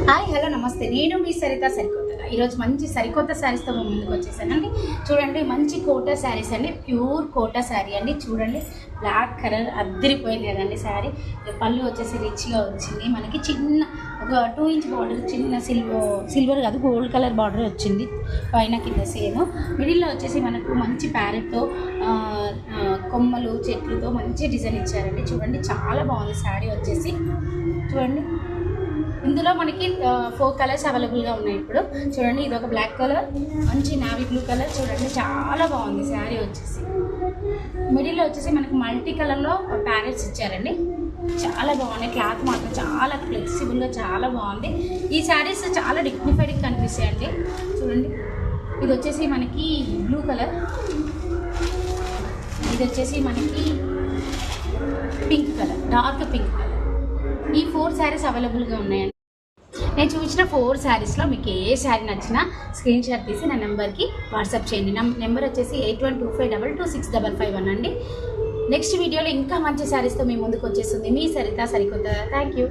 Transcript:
Hi hello నమస్తే, నేను మీ సరిత సరికొత్తగా ఈరోజు మంచి సరికొత్త శారీస్తో ముందుకు వచ్చేసానండి. చూడండి, మంచి కోటా శారీస్ అండి, ప్యూర్ కోటా శారీ అండి. చూడండి, బ్లాక్ కలర్ అద్దరిపోయింది కదండి శారీ. పళ్ళు వచ్చేసి రిచ్గా వచ్చింది. మనకి చిన్న ఒక 2 ఇంచ్ బార్డర్, చిన్న సిల్వర్ కాదు గోల్డ్ కలర్ బార్డర్ వచ్చింది. పైన కింద సేమ్, మిడిల్లో వచ్చేసి మనకు మంచి ప్యారెట్తో కొమ్మలు చెట్లతో మంచి డిజైన్ ఇచ్చారండి. చూడండి, చాలా బాగుంది శారీ వచ్చేసి. చూడండి, ఇందులో మనకి 4 కలర్స్ అవైలబుల్గా ఉన్నాయి ఇప్పుడు. చూడండి, ఇది ఒక బ్లాక్ కలర్, మంచి నావీ బ్లూ కలర్. చూడండి, చాలా బాగుంది శారీ వచ్చేసి. మిడిల్లో వచ్చేసి మనకి మల్టీ కలర్లో ప్యారెట్స్ ఇచ్చారండి. చాలా బాగున్నాయి. క్లాత్ మాత్రం చాలా ఫ్లెక్సిబుల్గా చాలా బాగుంది. ఈ శారీస్ చాలా డిగ్నిఫైడ్గా కనిపిస్తాయండి. చూడండి, ఇది వచ్చేసి మనకి బ్లూ కలర్, ఇది వచ్చేసి మనకి pink colour, dark pink colour. ఈ 4 శారీస్ అవైలబుల్గా ఉన్నాయండి. నేను చూపించిన 4 శారీస్లో మీకు ఏ శారీ నచ్చినా స్క్రీన్ షాట్ తీసి నా నెంబర్కి వాట్సాప్ చేయండి. నా నెంబర్ వచ్చేసి 8125226551 అండి. నెక్స్ట్ వీడియోలో ఇంకా మంచి శారీస్తో మీ ముందుకు వచ్చేస్తుంది మీ సరిత సరికొత్త. Thank you.